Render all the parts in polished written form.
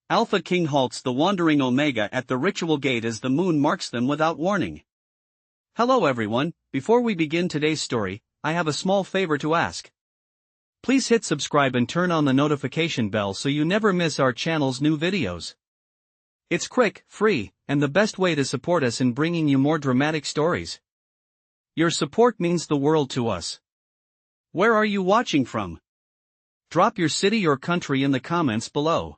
Alpha King halts the wandering Omega at the ritual gate as the moon marks them without warning. Hello everyone, before we begin today's story, I have a small favor to ask. Please hit subscribe and turn on the notification bell so you never miss our channel's new videos. It's quick, free, and the best way to support us in bringing you more dramatic stories. Your support means the world to us. Where are you watching from? Drop your city or country in the comments below.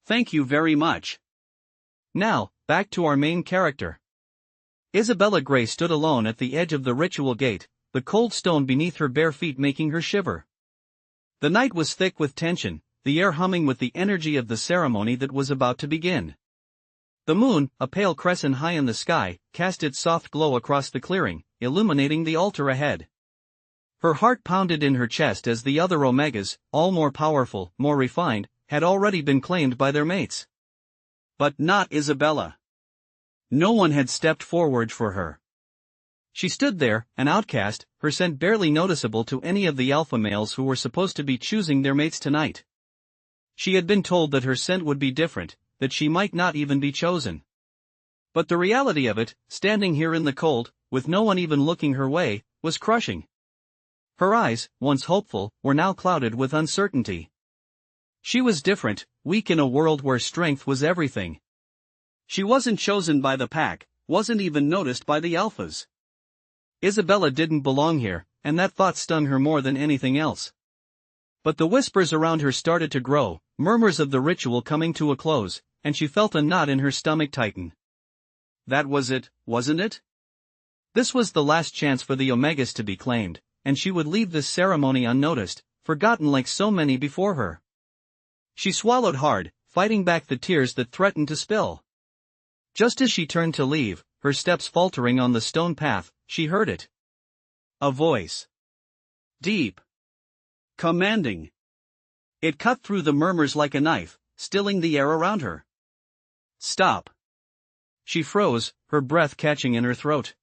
Thank you very much. Now, back to our main character. Isabella Gray stood alone at the edge of the ritual gate, the cold stone beneath her bare feet making her shiver. The night was thick with tension, the air humming with the energy of the ceremony that was about to begin. The moon, a pale crescent high in the sky, cast its soft glow across the clearing, illuminating the altar ahead. Her heart pounded in her chest as the other Omegas, all more powerful, more refined, had already been claimed by their mates. But not Isabella. No one had stepped forward for her. She stood there, an outcast, her scent barely noticeable to any of the alpha males who were supposed to be choosing their mates tonight. She had been told that her scent would be different, that she might not even be chosen. But the reality of it, standing here in the cold, with no one even looking her way, was crushing. Her eyes, once hopeful, were now clouded with uncertainty. She was different, weak in a world where strength was everything. She wasn't chosen by the pack, wasn't even noticed by the alphas. Isabella didn't belong here, and that thought stung her more than anything else. But the whispers around her started to grow, murmurs of the ritual coming to a close, and she felt a knot in her stomach tighten. That was it, wasn't it? This was the last chance for the Omegas to be claimed, and she would leave this ceremony unnoticed, forgotten like so many before her. She swallowed hard, fighting back the tears that threatened to spill. Just as she turned to leave, her steps faltering on the stone path, she heard it. A voice. Deep. Commanding. It cut through the murmurs like a knife, stilling the air around her. Stop. She froze, her breath catching in her throat.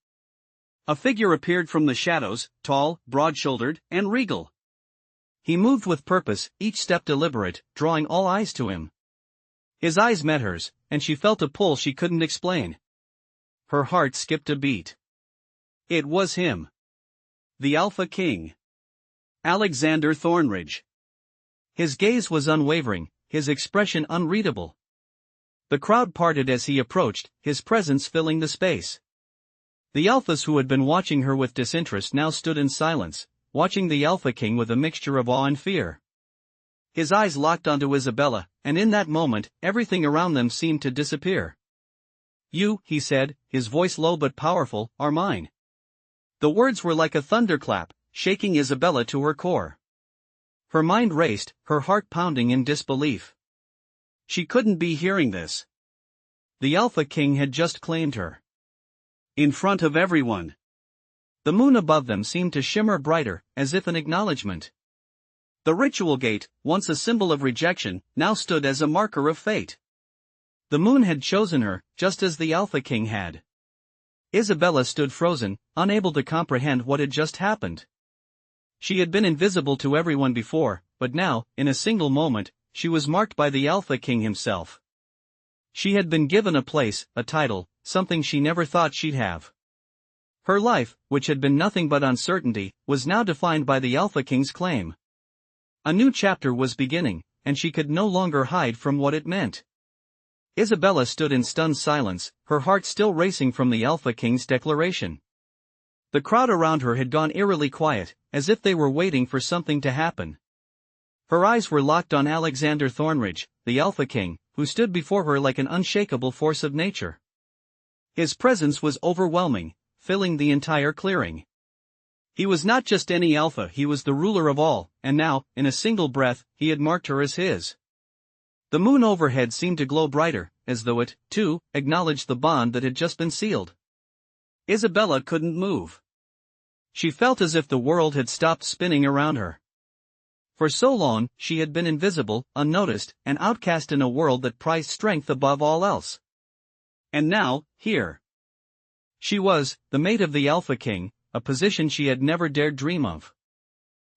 A figure appeared from the shadows, tall, broad-shouldered, and regal. He moved with purpose, each step deliberate, drawing all eyes to him. His eyes met hers, and she felt a pull she couldn't explain. Her heart skipped a beat. It was him. The Alpha King. Alexander Thornridge. His gaze was unwavering, his expression unreadable. The crowd parted as he approached, his presence filling the space. The Alphas who had been watching her with disinterest now stood in silence, watching the Alpha King with a mixture of awe and fear. His eyes locked onto Isabella, and in that moment, everything around them seemed to disappear. You, he said, his voice low but powerful, are mine. The words were like a thunderclap, shaking Isabella to her core. Her mind raced, her heart pounding in disbelief. She couldn't be hearing this. The Alpha King had just claimed her. In front of everyone. The moon above them seemed to shimmer brighter, as if an acknowledgement. The ritual gate, once a symbol of rejection, now stood as a marker of fate. The moon had chosen her, just as the Alpha King had. Isabella stood frozen, unable to comprehend what had just happened. She had been invisible to everyone before, but now, in a single moment, she was marked by the Alpha King himself. She had been given a place, a title, something she never thought she'd have. Her life, which had been nothing but uncertainty, was now defined by the Alpha King's claim. A new chapter was beginning, and she could no longer hide from what it meant. Isabella stood in stunned silence, her heart still racing from the Alpha King's declaration. The crowd around her had gone eerily quiet, as if they were waiting for something to happen. Her eyes were locked on Alexander Thornridge, the Alpha King, who stood before her like an unshakable force of nature. His presence was overwhelming, filling the entire clearing. He was not just any alpha, he was the ruler of all, and now, in a single breath, he had marked her as his. The moon overhead seemed to glow brighter, as though it, too, acknowledged the bond that had just been sealed. Isabella couldn't move. She felt as if the world had stopped spinning around her. For so long, she had been invisible, unnoticed, an outcast in a world that prized strength above all else. And now, here. She was, the mate of the Alpha King, a position she had never dared dream of.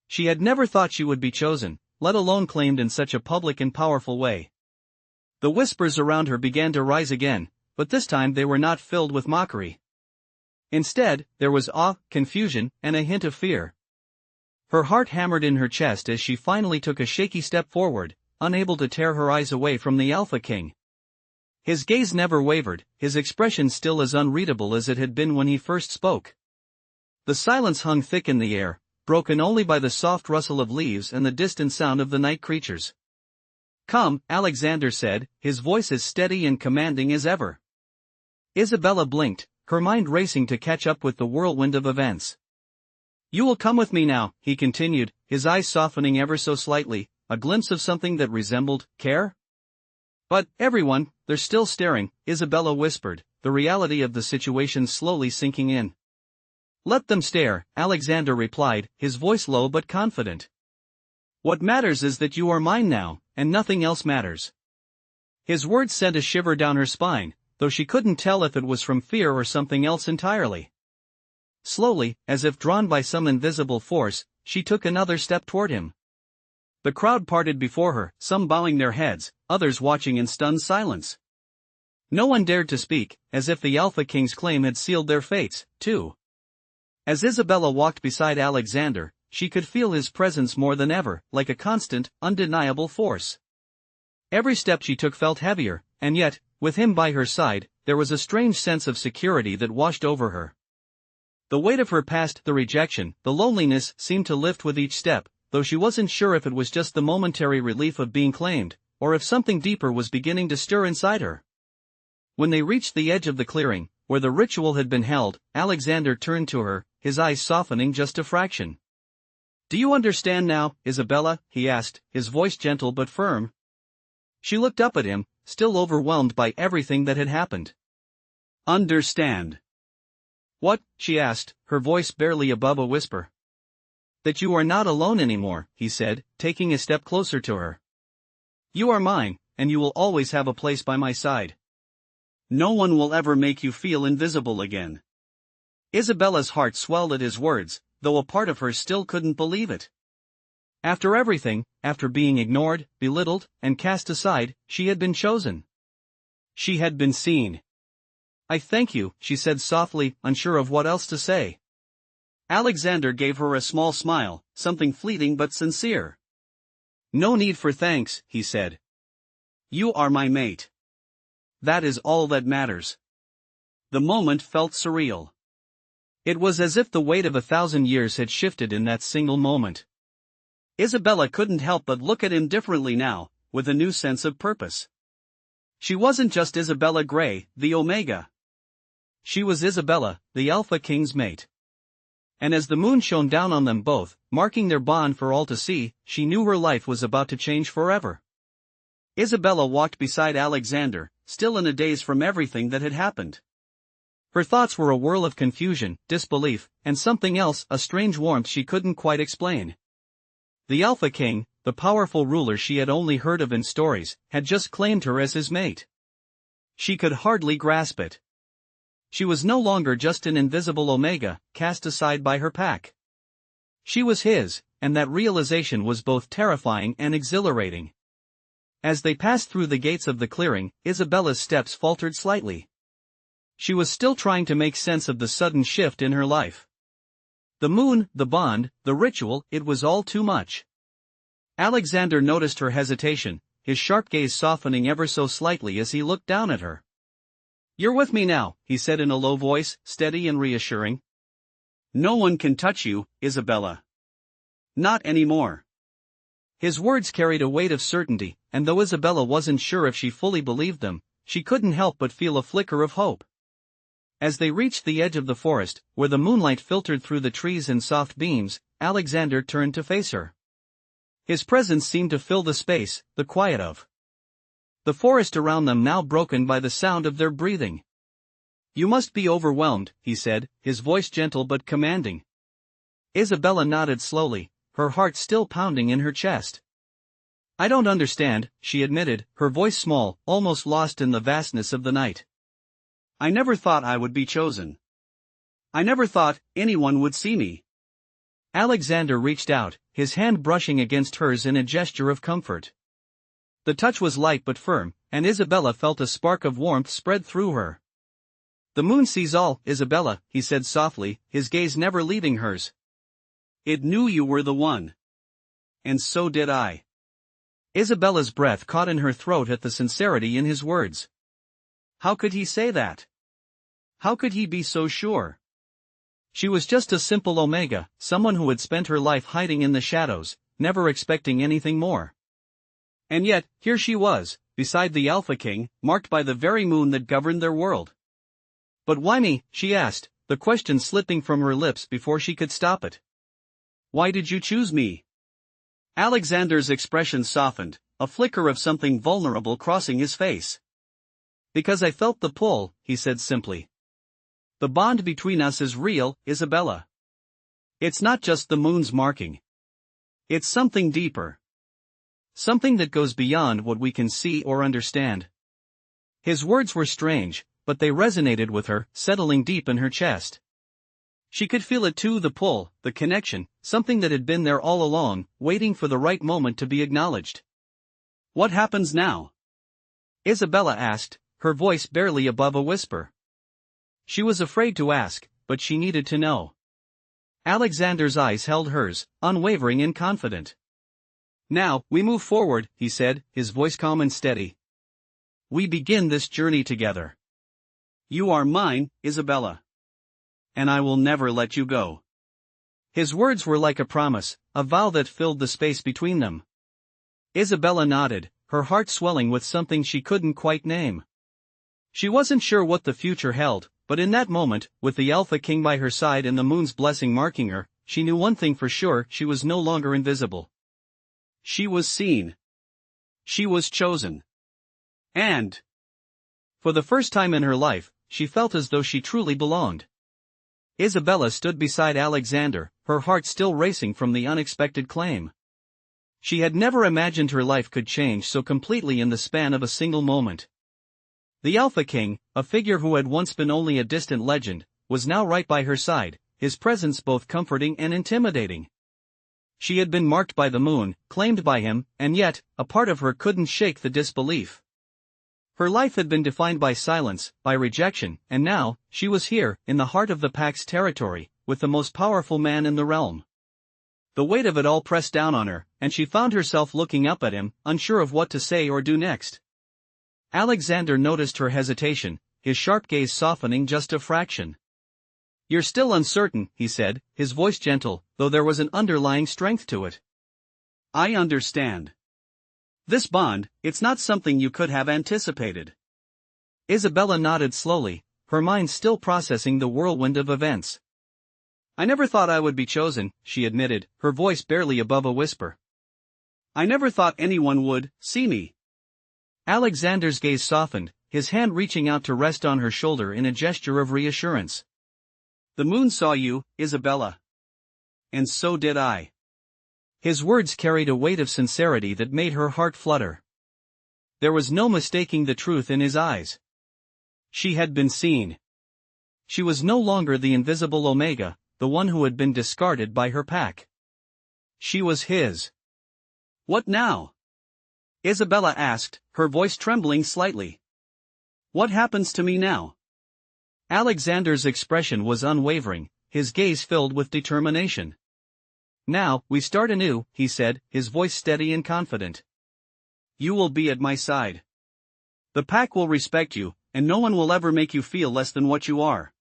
She had never thought she would be chosen, let alone claimed in such a public and powerful way. The whispers around her began to rise again, but this time they were not filled with mockery. Instead, there was awe, confusion, and a hint of fear. Her heart hammered in her chest as she finally took a shaky step forward, unable to tear her eyes away from the Alpha King. His gaze never wavered, his expression still as unreadable as it had been when he first spoke. The silence hung thick in the air, broken only by the soft rustle of leaves and the distant sound of the night creatures. "Come," Alexander said, his voice as steady and commanding as ever. Isabella blinked, her mind racing to catch up with the whirlwind of events. "You will come with me now," he continued, his eyes softening ever so slightly, a glimpse of something that resembled care? "But, everyone, they're still staring," Isabella whispered, the reality of the situation slowly sinking in. "Let them stare," Alexander replied, his voice low but confident. "What matters is that you are mine now, and nothing else matters." His words sent a shiver down her spine, though she couldn't tell if it was from fear or something else entirely. Slowly, as if drawn by some invisible force, she took another step toward him. The crowd parted before her, some bowing their heads, others watching in stunned silence. No one dared to speak, as if the Alpha King's claim had sealed their fates, too. As Isabella walked beside Alexander, she could feel his presence more than ever, like a constant, undeniable force. Every step she took felt heavier, and yet, with him by her side, there was a strange sense of security that washed over her. The weight of her past, the rejection, the loneliness, seemed to lift with each step, though she wasn't sure if it was just the momentary relief of being claimed, or if something deeper was beginning to stir inside her. When they reached the edge of the clearing, where the ritual had been held, Alexander turned to her, his eyes softening just a fraction. "Do you understand now, Isabella?" he asked, his voice gentle but firm. She looked up at him, still overwhelmed by everything that had happened. "Understand? What?" she asked, her voice barely above a whisper. "That you are not alone anymore," he said, taking a step closer to her. "You are mine, and you will always have a place by my side. No one will ever make you feel invisible again." Isabella's heart swelled at his words, though a part of her still couldn't believe it. After everything, after being ignored, belittled, and cast aside, she had been chosen. She had been seen. "I thank you," she said softly, unsure of what else to say. Alexander gave her a small smile, something fleeting but sincere. "No need for thanks," he said. "You are my mate. That is all that matters." The moment felt surreal. It was as if the weight of 1,000 years had shifted in that single moment. Isabella couldn't help but look at him differently now, with a new sense of purpose. She wasn't just Isabella Gray, the Omega. She was Isabella, the Alpha King's mate. And as the moon shone down on them both, marking their bond for all to see, she knew her life was about to change forever. Isabella walked beside Alexander, still in a daze from everything that had happened. Her thoughts were a whirl of confusion, disbelief, and something else, a strange warmth she couldn't quite explain. The Alpha King, the powerful ruler she had only heard of in stories, had just claimed her as his mate. She could hardly grasp it. She was no longer just an invisible Omega, cast aside by her pack. She was his, and that realization was both terrifying and exhilarating. As they passed through the gates of the clearing, Isabella's steps faltered slightly. She was still trying to make sense of the sudden shift in her life. The moon, the bond, the ritual, it was all too much. Alexander noticed her hesitation, his sharp gaze softening ever so slightly as he looked down at her. "You're with me now," he said in a low voice, steady and reassuring. "No one can touch you, Isabella. Not anymore." His words carried a weight of certainty, and though Isabella wasn't sure if she fully believed them, she couldn't help but feel a flicker of hope. As they reached the edge of the forest, where the moonlight filtered through the trees in soft beams, Alexander turned to face her. His presence seemed to fill the space, the quiet of the forest around them now broken by the sound of their breathing. "You must be overwhelmed," he said, his voice gentle but commanding. Isabella nodded slowly, her heart still pounding in her chest. "I don't understand," she admitted, her voice small, almost lost in the vastness of the night. "I never thought I would be chosen. I never thought anyone would see me." Alexander reached out, his hand brushing against hers in a gesture of comfort. The touch was light but firm, and Isabella felt a spark of warmth spread through her. "The moon sees all, Isabella," he said softly, his gaze never leaving hers. "It knew you were the one. And so did I." Isabella's breath caught in her throat at the sincerity in his words. How could he say that? How could he be so sure? She was just a simple Omega, someone who had spent her life hiding in the shadows, never expecting anything more. And yet, here she was, beside the Alpha King, marked by the very moon that governed their world. "But why me?" she asked, the question slipping from her lips before she could stop it. "Why did you choose me?" Alexander's expression softened, a flicker of something vulnerable crossing his face. "Because I felt the pull," he said simply. "The bond between us is real, Isabella. It's not just the moon's marking. It's something deeper. Something that goes beyond what we can see or understand." His words were strange, but they resonated with her, settling deep in her chest. She could feel it too, the pull, the connection, something that had been there all along, waiting for the right moment to be acknowledged. "What happens now?" Isabella asked, her voice barely above a whisper. She was afraid to ask, but she needed to know. Alexander's eyes held hers, unwavering and confident. "Now, we move forward," he said, his voice calm and steady. "We begin this journey together. You are mine, Isabella. And I will never let you go." His words were like a promise, a vow that filled the space between them. Isabella nodded, her heart swelling with something she couldn't quite name. She wasn't sure what the future held, but in that moment, with the Alpha King by her side and the moon's blessing marking her, she knew one thing for sure: she was no longer invisible. She was seen. She was chosen. And, for the first time in her life, she felt as though she truly belonged. Isabella stood beside Alexander, her heart still racing from the unexpected claim. She had never imagined her life could change so completely in the span of a single moment. The Alpha King, a figure who had once been only a distant legend, was now right by her side, his presence both comforting and intimidating. She had been marked by the moon, claimed by him, and yet, a part of her couldn't shake the disbelief. Her life had been defined by silence, by rejection, and now, she was here, in the heart of the Pack's territory, with the most powerful man in the realm. The weight of it all pressed down on her, and she found herself looking up at him, unsure of what to say or do next. Alexander noticed her hesitation, his sharp gaze softening just a fraction. "You're still uncertain," he said, his voice gentle, though there was an underlying strength to it. "I understand. This bond, it's not something you could have anticipated." Isabella nodded slowly, her mind still processing the whirlwind of events. "I never thought I would be chosen," she admitted, her voice barely above a whisper. "I never thought anyone would see me." Alexander's gaze softened, his hand reaching out to rest on her shoulder in a gesture of reassurance. "The moon saw you, Isabella. And so did I." His words carried a weight of sincerity that made her heart flutter. There was no mistaking the truth in his eyes. She had been seen. She was no longer the invisible Omega, the one who had been discarded by her pack. She was his. "What now?" Isabella asked, her voice trembling slightly. "What happens to me now?" Alexander's expression was unwavering, his gaze filled with determination. "Now, we start anew," he said, his voice steady and confident. "You will be at my side. The pack will respect you, and no one will ever make you feel less than what you are."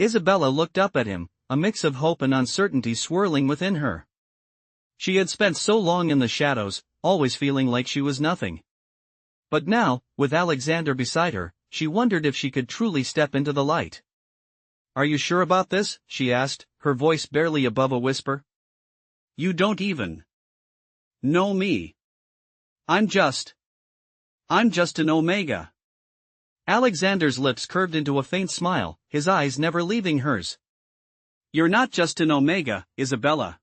Isabella looked up at him, a mix of hope and uncertainty swirling within her. She had spent so long in the shadows, always feeling like she was nothing. But now, with Alexander beside her, she wondered if she could truly step into the light. "Are you sure about this?" she asked, her voice barely above a whisper. "You don't even know me. I'm just an Omega." Alexander's lips curved into a faint smile, his eyes never leaving hers. "You're not just an Omega, Isabella.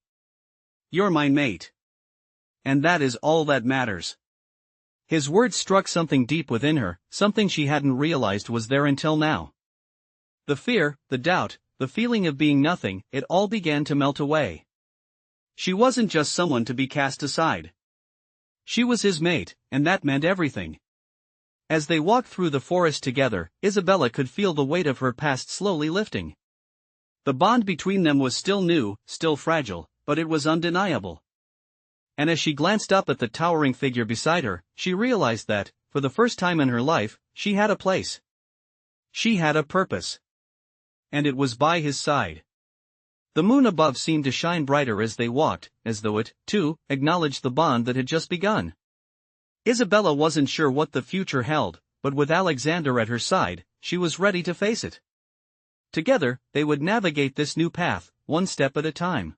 You're my mate. And that is all that matters." His words struck something deep within her, something she hadn't realized was there until now. The fear, the doubt, the feeling of being nothing, it all began to melt away. She wasn't just someone to be cast aside. She was his mate, and that meant everything. As they walked through the forest together, Isabella could feel the weight of her past slowly lifting. The bond between them was still new, still fragile, but it was undeniable. And as she glanced up at the towering figure beside her, she realized that, for the first time in her life, she had a place. She had a purpose. And it was by his side. The moon above seemed to shine brighter as they walked, as though it, too, acknowledged the bond that had just begun. Isabella wasn't sure what the future held, but with Alexander at her side, she was ready to face it. Together, they would navigate this new path, one step at a time.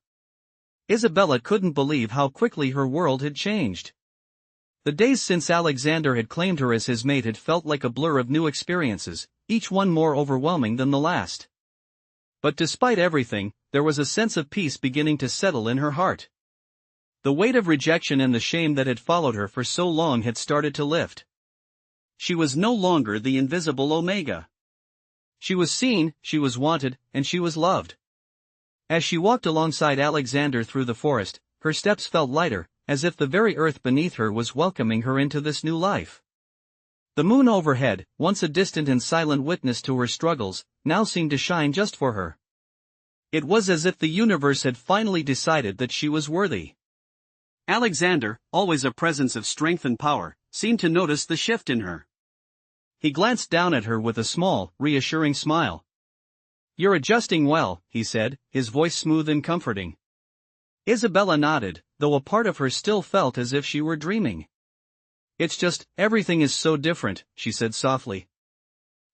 Isabella couldn't believe how quickly her world had changed. The days since Alexander had claimed her as his mate had felt like a blur of new experiences, each one more overwhelming than the last. But despite everything, there was a sense of peace beginning to settle in her heart. The weight of rejection and the shame that had followed her for so long had started to lift. She was no longer the invisible Omega. She was seen, she was wanted, and she was loved. As she walked alongside Alexander through the forest, her steps felt lighter, as if the very earth beneath her was welcoming her into this new life. The moon overhead, once a distant and silent witness to her struggles, now seemed to shine just for her. It was as if the universe had finally decided that she was worthy. Alexander, always a presence of strength and power, seemed to notice the shift in her. He glanced down at her with a small, reassuring smile. "You're adjusting well," he said, his voice smooth and comforting. Isabella nodded, though a part of her still felt as if she were dreaming. "It's just, everything is so different," she said softly.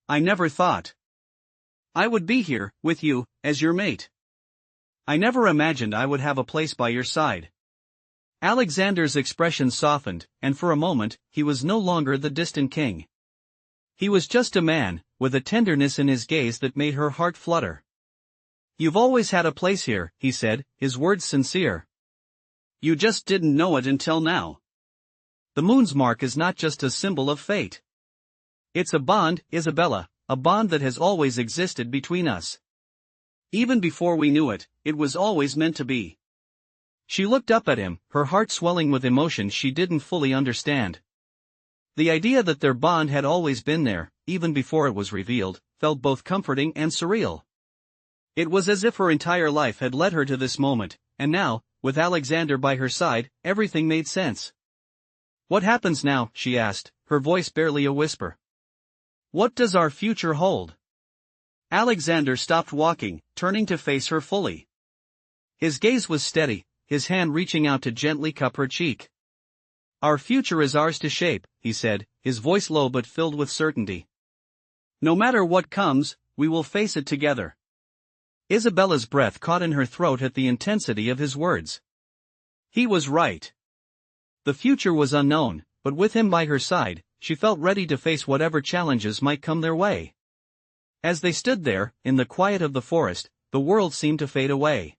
"I never thought I would be here, with you, as your mate. I never imagined I would have a place by your side." Alexander's expression softened, and for a moment, he was no longer the distant king. He was just a man, with a tenderness in his gaze that made her heart flutter. "You've always had a place here," he said, his words sincere. "You just didn't know it until now. The moon's mark is not just a symbol of fate. It's a bond, Isabella, a bond that has always existed between us. Even before we knew it, it was always meant to be." She looked up at him, her heart swelling with emotion she didn't fully understand. The idea that their bond had always been there, even before it was revealed, felt both comforting and surreal. It was as if her entire life had led her to this moment, and now, with Alexander by her side, everything made sense. "What happens now?" she asked, her voice barely a whisper. "What does our future hold?" Alexander stopped walking, turning to face her fully. His gaze was steady, his hand reaching out to gently cup her cheek. "Our future is ours to shape," he said, his voice low but filled with certainty. "No matter what comes, we will face it together." Isabella's breath caught in her throat at the intensity of his words. He was right. The future was unknown, but with him by her side, she felt ready to face whatever challenges might come their way. As they stood there, in the quiet of the forest, the world seemed to fade away.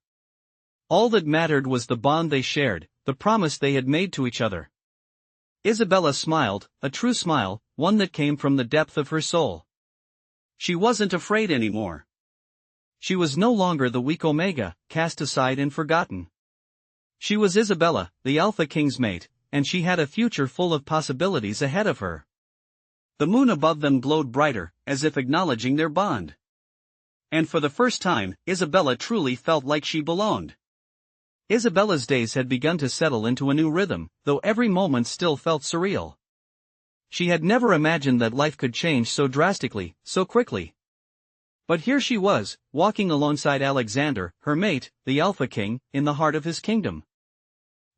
All that mattered was the bond they shared, the promise they had made to each other. Isabella smiled, a true smile, one that came from the depth of her soul. She wasn't afraid anymore. She was no longer the weak Omega, cast aside and forgotten. She was Isabella, the Alpha King's mate, and she had a future full of possibilities ahead of her. The moon above them glowed brighter, as if acknowledging their bond. And for the first time, Isabella truly felt like she belonged. Isabella's days had begun to settle into a new rhythm, though every moment still felt surreal. She had never imagined that life could change so drastically, so quickly. But here she was, walking alongside Alexander, her mate, the Alpha King, in the heart of his kingdom.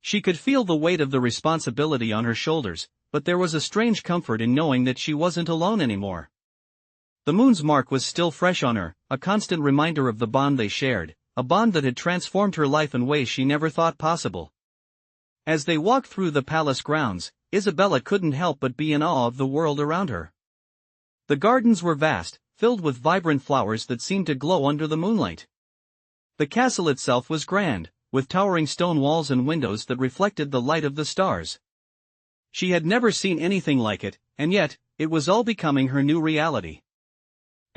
She could feel the weight of the responsibility on her shoulders, but there was a strange comfort in knowing that she wasn't alone anymore. The moon's mark was still fresh on her, a constant reminder of the bond they shared, a bond that had transformed her life in ways she never thought possible. As they walked through the palace grounds, Isabella couldn't help but be in awe of the world around her. The gardens were vast, filled with vibrant flowers that seemed to glow under the moonlight. The castle itself was grand, with towering stone walls and windows that reflected the light of the stars. She had never seen anything like it, and yet, it was all becoming her new reality.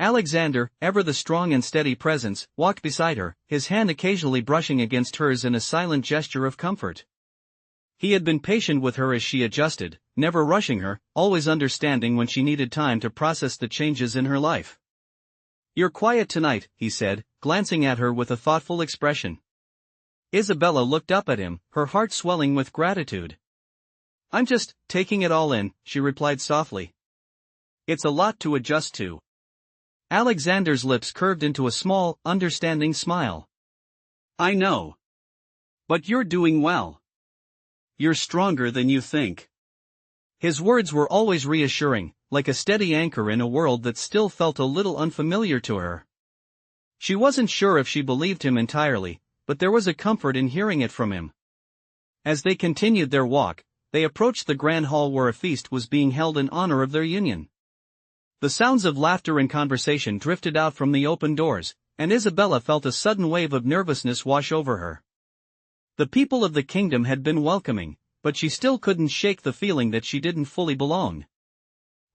Alexander, ever the strong and steady presence, walked beside her, his hand occasionally brushing against hers in a silent gesture of comfort. He had been patient with her as she adjusted, never rushing her, always understanding when she needed time to process the changes in her life. "You're quiet tonight," he said, glancing at her with a thoughtful expression. Isabella looked up at him, her heart swelling with gratitude. "I'm just taking it all in," she replied softly. "It's a lot to adjust to." Alexander's lips curved into a small, understanding smile. "I know. But you're doing well. You're stronger than you think." His words were always reassuring, like a steady anchor in a world that still felt a little unfamiliar to her. She wasn't sure if she believed him entirely, but there was a comfort in hearing it from him. As they continued their walk, they approached the grand hall where a feast was being held in honor of their union. The sounds of laughter and conversation drifted out from the open doors, and Isabella felt a sudden wave of nervousness wash over her. The people of the kingdom had been welcoming, but she still couldn't shake the feeling that she didn't fully belong.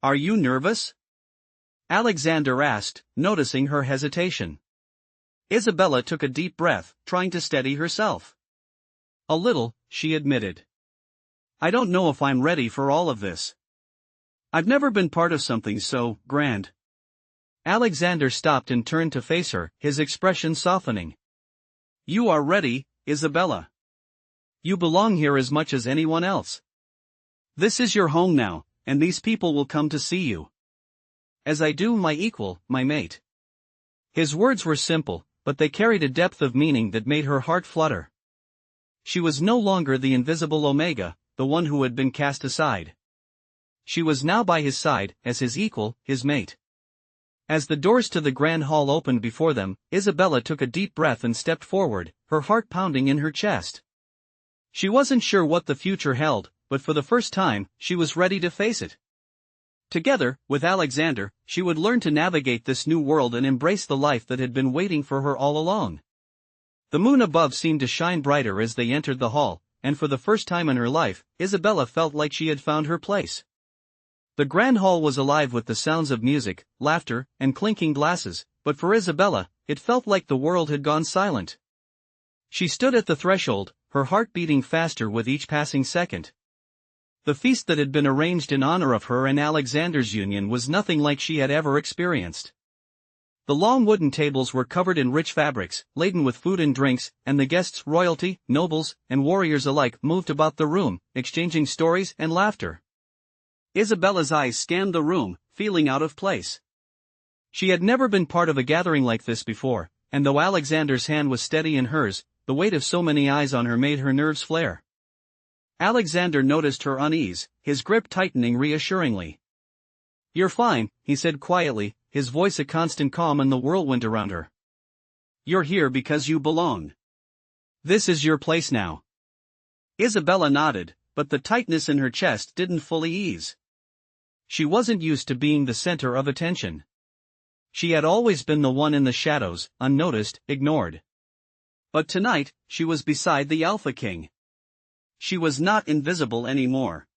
"Are you nervous?" Alexander asked, noticing her hesitation. Isabella took a deep breath, trying to steady herself. "A little," she admitted. "I don't know if I'm ready for all of this. I've never been part of something so grand." Alexander stopped and turned to face her, his expression softening. "You are ready, Isabella. You belong here as much as anyone else. This is your home now, and these people will come to see you. As I do my equal, my mate." His words were simple, but they carried a depth of meaning that made her heart flutter. She was no longer the invisible Omega, the one who had been cast aside. She was now by his side, as his equal, his mate. As the doors to the grand hall opened before them, Isabella took a deep breath and stepped forward, her heart pounding in her chest. She wasn't sure what the future held, but for the first time, she was ready to face it. Together, with Alexander, she would learn to navigate this new world and embrace the life that had been waiting for her all along. The moon above seemed to shine brighter as they entered the hall, and for the first time in her life, Isabella felt like she had found her place. The grand hall was alive with the sounds of music, laughter, and clinking glasses, but for Isabella, it felt like the world had gone silent. She stood at the threshold, her heart beating faster with each passing second. The feast that had been arranged in honor of her and Alexander's union was nothing like she had ever experienced. The long wooden tables were covered in rich fabrics, laden with food and drinks, and the guests, royalty, nobles, and warriors alike, moved about the room, exchanging stories and laughter. Isabella's eyes scanned the room, feeling out of place. She had never been part of a gathering like this before, and though Alexander's hand was steady in hers, the weight of so many eyes on her made her nerves flare. Alexander noticed her unease, his grip tightening reassuringly. "You're fine," he said quietly, his voice a constant calm in the whirlwind around her. "You're here because you belong. This is your place now." Isabella nodded, but the tightness in her chest didn't fully ease. She wasn't used to being the center of attention. She had always been the one in the shadows, unnoticed, ignored. But tonight, she was beside the Alpha King. She was not invisible anymore.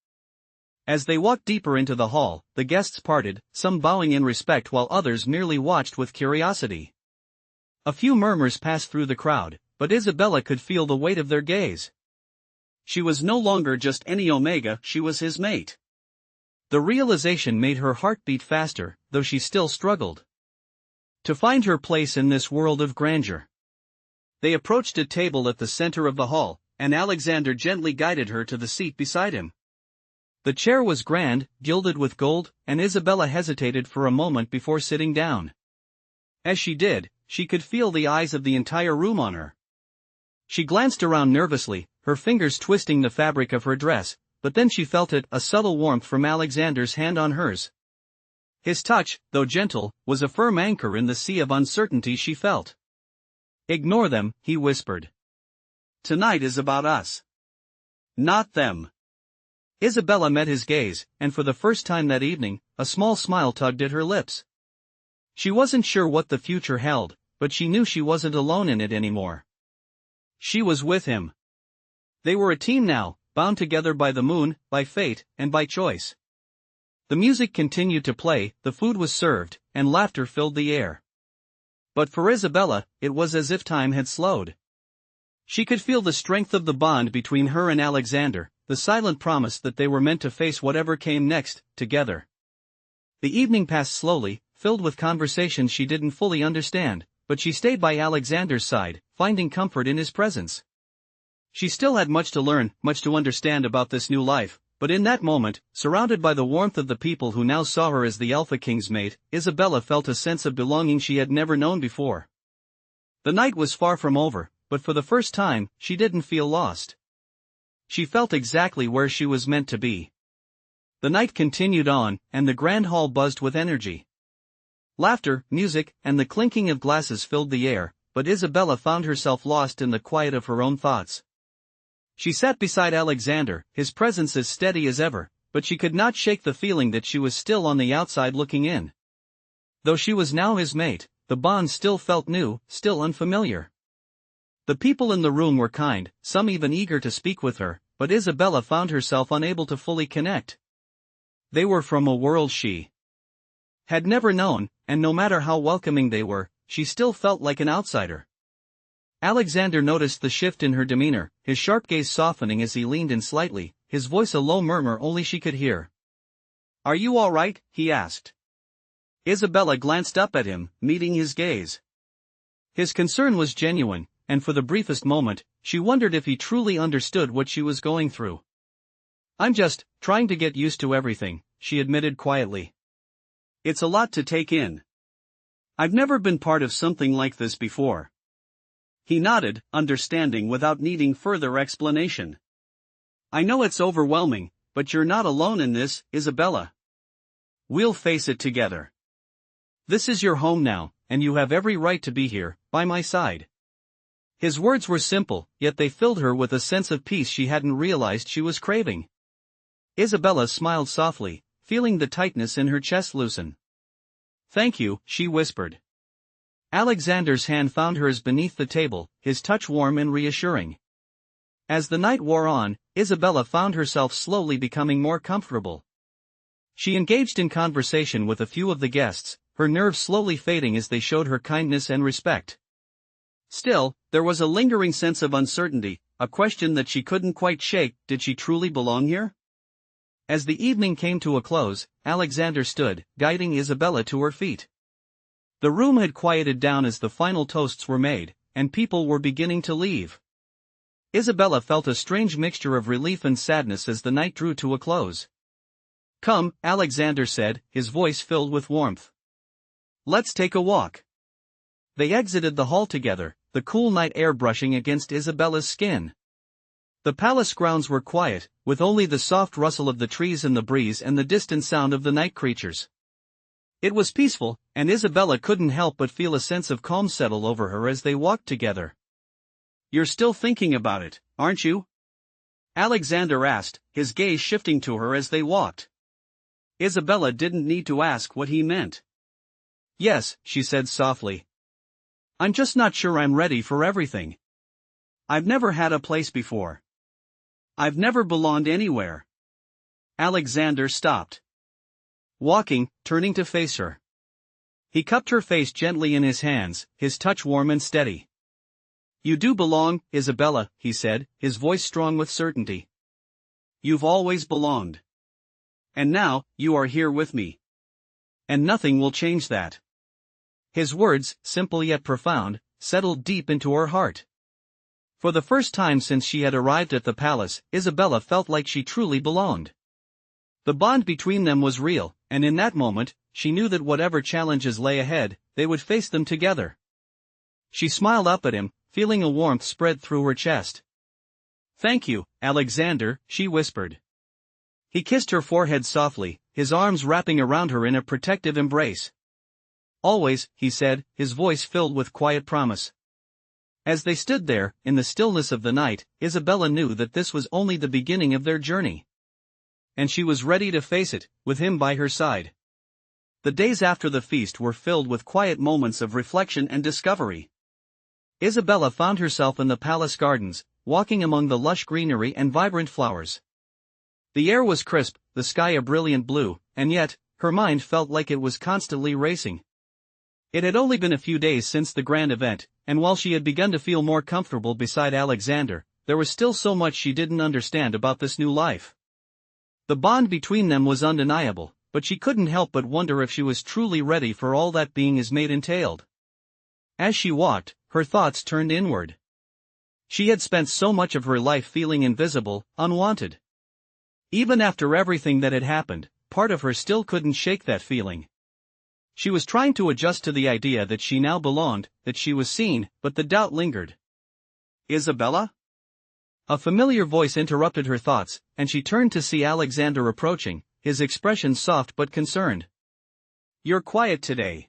As they walked deeper into the hall, the guests parted, some bowing in respect while others merely watched with curiosity. A few murmurs passed through the crowd, but Isabella could feel the weight of their gaze. She was no longer just any Omega, she was his mate. The realization made her heart beat faster, though she still struggled to find her place in this world of grandeur. They approached a table at the center of the hall, and Alexander gently guided her to the seat beside him. The chair was grand, gilded with gold, and Isabella hesitated for a moment before sitting down. As she did, she could feel the eyes of the entire room on her. She glanced around nervously, her fingers twisting the fabric of her dress, but then she felt a subtle warmth from Alexander's hand on hers. His touch, though gentle, was a firm anchor in the sea of uncertainty she felt. "Ignore them," he whispered. "Tonight is about us. Not them." Isabella met his gaze, and for the first time that evening, a small smile tugged at her lips. She wasn't sure what the future held, but she knew she wasn't alone in it anymore. She was with him. They were a team now, bound together by the moon, by fate, and by choice. The music continued to play, the food was served, and laughter filled the air. But for Isabella, it was as if time had slowed. She could feel the strength of the bond between her and Alexander, the silent promise that they were meant to face whatever came next, together. The evening passed slowly, filled with conversations she didn't fully understand, but she stayed by Alexander's side, finding comfort in his presence. She still had much to learn, much to understand about this new life, but in that moment, surrounded by the warmth of the people who now saw her as the Alpha King's mate, Isabella felt a sense of belonging she had never known before. The night was far from over, but for the first time, she didn't feel lost. She felt exactly where she was meant to be. The night continued on, and the grand hall buzzed with energy. Laughter, music, and the clinking of glasses filled the air, but Isabella found herself lost in the quiet of her own thoughts. She sat beside Alexander, his presence as steady as ever, but she could not shake the feeling that she was still on the outside looking in. Though she was now his mate, the bond still felt new, still unfamiliar. The people in the room were kind, some even eager to speak with her, but Isabella found herself unable to fully connect. They were from a world she had never known, and no matter how welcoming they were, she still felt like an outsider. Alexander noticed the shift in her demeanor, his sharp gaze softening as he leaned in slightly, his voice a low murmur only she could hear. "Are you all right?" he asked. Isabella glanced up at him, meeting his gaze. His concern was genuine, and for the briefest moment, she wondered if he truly understood what she was going through. "I'm just trying to get used to everything," she admitted quietly. "It's a lot to take in. I've never been part of something like this before." He nodded, understanding without needing further explanation. "I know it's overwhelming, but you're not alone in this, Isabella. We'll face it together. This is your home now, and you have every right to be here, by my side." His words were simple, yet they filled her with a sense of peace she hadn't realized she was craving. Isabella smiled softly, feeling the tightness in her chest loosen. "Thank you," she whispered. Alexander's hand found hers beneath the table, his touch warm and reassuring. As the night wore on, Isabella found herself slowly becoming more comfortable. She engaged in conversation with a few of the guests, her nerves slowly fading as they showed her kindness and respect. Still, there was a lingering sense of uncertainty, a question that she couldn't quite shake: did she truly belong here? As the evening came to a close, Alexander stood, guiding Isabella to her feet. The room had quieted down as the final toasts were made, and people were beginning to leave. Isabella felt a strange mixture of relief and sadness as the night drew to a close. "Come," Alexander said, his voice filled with warmth. "Let's take a walk." They exited the hall together, the cool night air brushing against Isabella's skin. The palace grounds were quiet, with only the soft rustle of the trees in the breeze and the distant sound of the night creatures. It was peaceful, and Isabella couldn't help but feel a sense of calm settle over her as they walked together. "You're still thinking about it, aren't you?" Alexander asked, his gaze shifting to her as they walked. Isabella didn't need to ask what he meant. "Yes," she said softly. "I'm just not sure I'm ready for everything. I've never had a place before. I've never belonged anywhere." Alexander stopped walking, turning to face her. He cupped her face gently in his hands, his touch warm and steady. "You do belong, Isabella," he said, his voice strong with certainty. "You've always belonged. And now, you are here with me. And nothing will change that." His words, simple yet profound, settled deep into her heart. For the first time since she had arrived at the palace, Isabella felt like she truly belonged. The bond between them was real, and in that moment, she knew that whatever challenges lay ahead, they would face them together. She smiled up at him, feeling a warmth spread through her chest. "Thank you, Alexander," she whispered. He kissed her forehead softly, his arms wrapping around her in a protective embrace. "Always," he said, his voice filled with quiet promise. As they stood there, in the stillness of the night, Isabella knew that this was only the beginning of their journey. And she was ready to face it, with him by her side. The days after the feast were filled with quiet moments of reflection and discovery. Isabella found herself in the palace gardens, walking among the lush greenery and vibrant flowers. The air was crisp, the sky a brilliant blue, and yet, her mind felt like it was constantly racing. It had only been a few days since the grand event, and while she had begun to feel more comfortable beside Alexander, there was still so much she didn't understand about this new life. The bond between them was undeniable, but she couldn't help but wonder if she was truly ready for all that being his mate entailed. As she walked, her thoughts turned inward. She had spent so much of her life feeling invisible, unwanted. Even after everything that had happened, part of her still couldn't shake that feeling. She was trying to adjust to the idea that she now belonged, that she was seen, but the doubt lingered. Isabella? A familiar voice interrupted her thoughts, and she turned to see Alexander approaching, his expression soft but concerned. You're quiet today.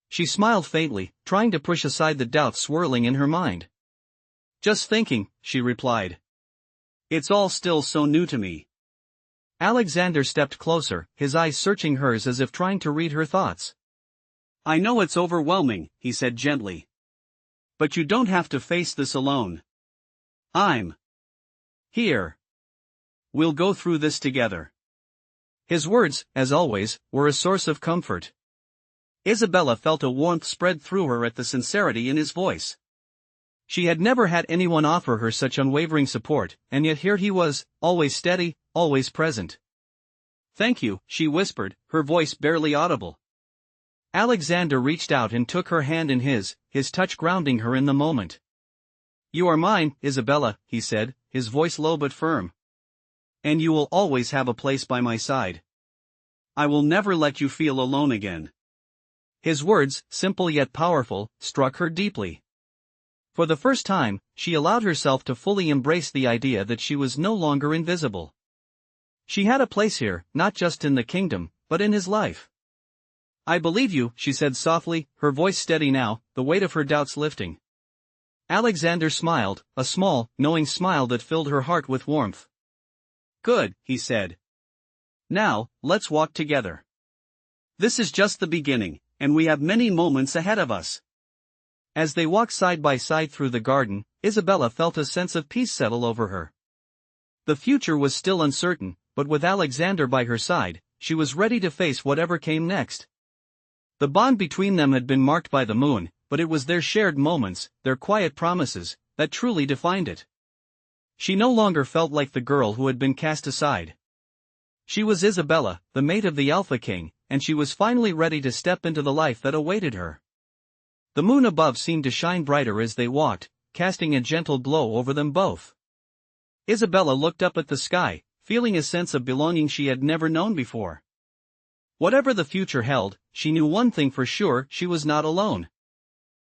She smiled faintly, trying to push aside the doubts swirling in her mind. Just thinking, she replied. It's all still so new to me. Alexander stepped closer, his eyes searching hers as if trying to read her thoughts. I know it's overwhelming, he said gently. But you don't have to face this alone. I'm here. We'll go through this together. His words, as always, were a source of comfort. Isabella felt a warmth spread through her at the sincerity in his voice. She had never had anyone offer her such unwavering support, and yet here he was, always steady, always present. Thank you, she whispered, her voice barely audible. Alexander reached out and took her hand in his touch grounding her in the moment. You are mine, Isabella, he said, his voice low but firm. And you will always have a place by my side. I will never let you feel alone again. His words, simple yet powerful, struck her deeply. For the first time, she allowed herself to fully embrace the idea that she was no longer invisible. She had a place here, not just in the kingdom, but in his life. I believe you, she said softly, her voice steady now, the weight of her doubts lifting. Alexander smiled, a small, knowing smile that filled her heart with warmth. Good, he said. Now, let's walk together. This is just the beginning, and we have many moments ahead of us. As they walked side by side through the garden, Isabella felt a sense of peace settle over her. The future was still uncertain, but with Alexander by her side, she was ready to face whatever came next. The bond between them had been marked by the moon, but it was their shared moments, their quiet promises, that truly defined it. She no longer felt like the girl who had been cast aside. She was Isabella, the mate of the Alpha King, and she was finally ready to step into the life that awaited her. The moon above seemed to shine brighter as they walked, casting a gentle glow over them both. Isabella looked up at the sky, feeling a sense of belonging she had never known before. Whatever the future held, she knew one thing for sure: she was not alone.